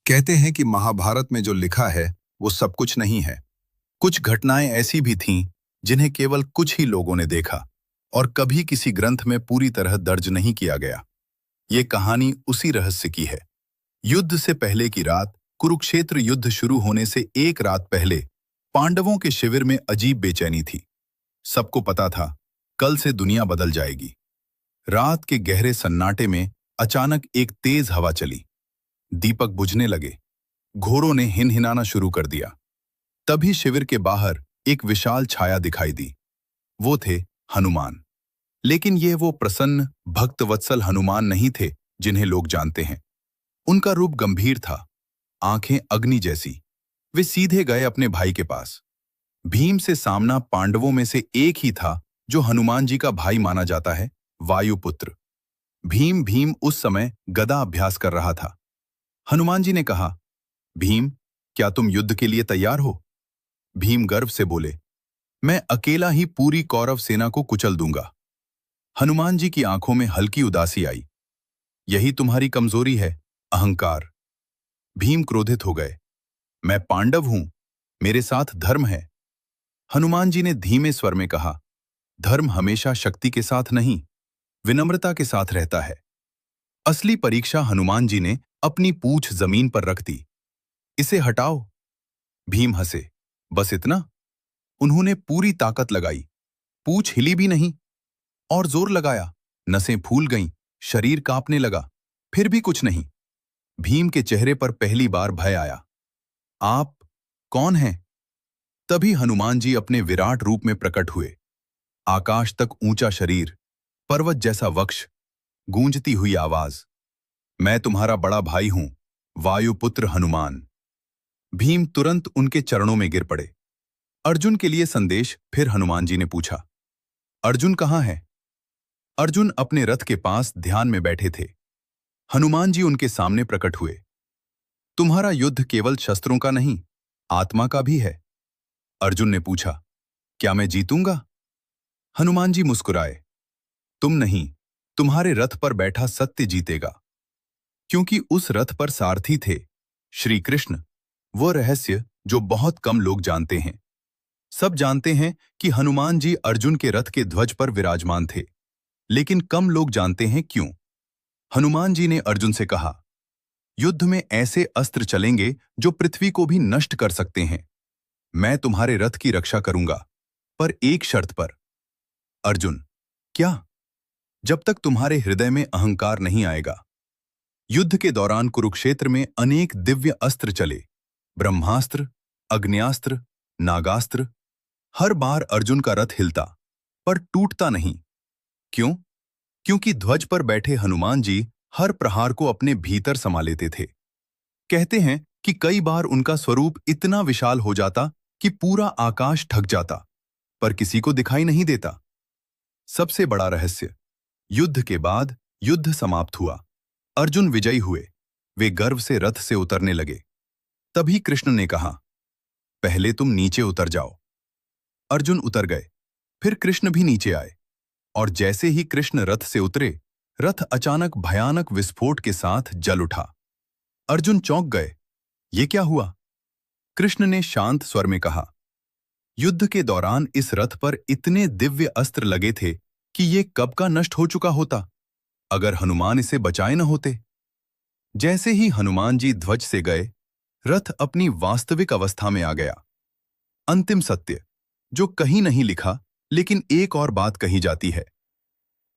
कहते हैं कि महाभारत में जो लिखा है वो सब कुछ नहीं है। कुछ घटनाएं ऐसी भी थीं जिन्हें केवल कुछ ही लोगों ने देखा और कभी किसी ग्रंथ में पूरी तरह दर्ज नहीं किया गया। ये कहानी उसी रहस्य की है। युद्ध से पहले की रात, कुरुक्षेत्र युद्ध शुरू होने से एक रात पहले पांडवों के शिविर में अजीब बेचैनी थी। सबको पता था कल से दुनिया बदल जाएगी। रात के गहरे सन्नाटे में अचानक एक तेज हवा चली। दीपक बुझने लगे। घोड़ों ने हिनहिनाना शुरू कर दिया। तभी शिविर के बाहर एक विशाल छाया दिखाई दी। वो थे हनुमान। लेकिन ये वो प्रसन्न भक्तवत्सल हनुमान नहीं थे जिन्हें लोग जानते हैं। उनका रूप गंभीर था, आंखें अग्नि जैसी। वे सीधे गए अपने भाई के पास। भीम से सामना पांडवों में से एक ही था जो हनुमान जी का भाई माना जाता है, वायुपुत्र। भीम उस समय गदा अभ्यास कर रहा था। हनुमान जी ने कहा, भीम, क्या तुम युद्ध के लिए तैयार हो? भीम गर्व से बोले, मैं अकेला ही पूरी कौरव सेना को कुचल दूंगा। हनुमान जी की आंखों में हल्की उदासी आई। यही तुम्हारी कमजोरी है, अहंकार। भीम क्रोधित हो गए। मैं पांडव हूं, मेरे साथ धर्म है। हनुमान जी ने धीमे स्वर में कहा, धर्म हमेशा शक्ति के साथ नहीं, विनम्रता के साथ रहता है। असली परीक्षा हनुमान जी ने अपनी पूंछ जमीन पर रख दी। इसे हटाओ। भीम हंसे। बस इतना? उन्होंने पूरी ताकत लगाई। पूंछ हिली भी नहीं। और जोर लगाया। नसें फूल गईं, शरीर कांपने लगा। फिर भी कुछ नहीं। भीम के चेहरे पर पहली बार भय आया। आप कौन हैं? तभी हनुमान जी अपने विराट रूप में प्रकट हुए। आकाश तक ऊंचा शरीर, पर्वत जैसा वक्ष, गूंजती हुई आवाज। मैं तुम्हारा बड़ा भाई हूं, वायुपुत्र हनुमान। भीम तुरंत उनके चरणों में गिर पड़े। अर्जुन के लिए संदेश? फिर हनुमान जी ने पूछा। अर्जुन कहाँ है? अर्जुन अपने रथ के पास ध्यान में बैठे थे। हनुमान जी उनके सामने प्रकट हुए। तुम्हारा युद्ध केवल शस्त्रों का नहीं, आत्मा का भी है। अर्जुन ने पूछा, क्या मैं जीतूंगा? हनुमान जी मुस्कुराए। तुम नहीं, तुम्हारे रथ पर बैठा सत्य जीतेगा। क्योंकि उस रथ पर सारथी थे, श्री कृष्ण। वो रहस्य जो बहुत कम लोग जानते हैं। सब जानते हैं कि हनुमान जी अर्जुन के रथ के ध्वज पर विराजमान थे, लेकिन कम लोग जानते हैं क्यों। हनुमान जी ने अर्जुन से कहा, युद्ध में ऐसे अस्त्र चलेंगे जो पृथ्वी को भी नष्ट कर सकते हैं। मैं तुम्हारे रथ की रक्षा करूंगा, पर एक शर्त पर। अर्जुन, क्या? जब तक तुम्हारे हृदय में अहंकार नहीं आएगा। युद्ध के दौरान कुरुक्षेत्र में अनेक दिव्य अस्त्र चले, ब्रह्मास्त्र, अग्न्यास्त्र, नागास्त्र। हर बार अर्जुन का रथ हिलता, पर टूटता नहीं। क्यों? क्योंकि ध्वज पर बैठे हनुमान जी हर प्रहार को अपने भीतर समा लेते थे। कहते हैं कि कई बार उनका स्वरूप इतना विशाल हो जाता कि पूरा आकाश ढक जाता, पर किसी को दिखाई नहीं देता। सबसे बड़ा रहस्य, युद्ध के बाद युद्ध समाप्त हुआ। अर्जुन विजयी हुए। वे गर्व से रथ से उतरने लगे। तभी कृष्ण ने कहा, पहले तुम नीचे उतर जाओ। अर्जुन उतर गए। फिर कृष्ण भी नीचे आए। और जैसे ही कृष्ण रथ से उतरे, रथ अचानक भयानक विस्फोट के साथ जल उठा। अर्जुन चौंक गए। ये क्या हुआ? कृष्ण ने शांत स्वर में कहा, युद्ध के दौरान इस रथ पर इतने दिव्य अस्त्र लगे थे कि ये कब का नष्ट हो चुका होता, अगर हनुमान इसे बचाए न होते। जैसे ही हनुमान जी ध्वज से गए, रथ अपनी वास्तविक अवस्था में आ गया। अंतिम सत्य, जो कहीं नहीं लिखा, लेकिन एक और बात कही जाती है।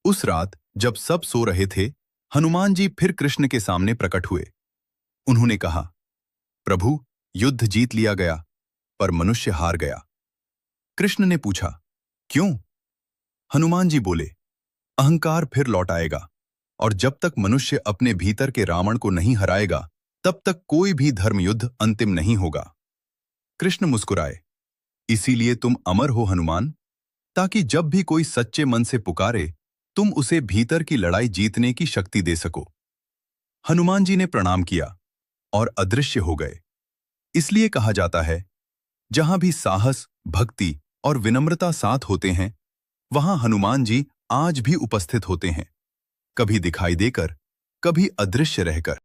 उस रात जब सब सो रहे थे, हनुमान जी फिर कृष्ण के सामने प्रकट हुए। उन्होंने कहा, प्रभु, युद्ध जीत लिया गया, पर मनुष्य हार गया। कृष्ण ने पूछा, क्यों? हनुमान जी बोले, अहंकार फिर लौट आएगा, और जब तक मनुष्य अपने भीतर के रावण को नहीं हराएगा, तब तक कोई भी धर्म युद्ध अंतिम नहीं होगा। कृष्ण मुस्कुराए, इसीलिए तुम अमर हो हनुमान, ताकि जब भी कोई सच्चे मन से पुकारे, तुम उसे भीतर की लड़ाई जीतने की शक्ति दे सको। हनुमान जी ने प्रणाम किया और अदृश्य हो गए। इसलिए कहा जाता है, जहां भी साहस, भक्ति और विनम्रता साथ होते हैं, वहां हनुमान जी आज भी उपस्थित होते हैं, कभी दिखाई देकर, कभी अदृश्य रहकर।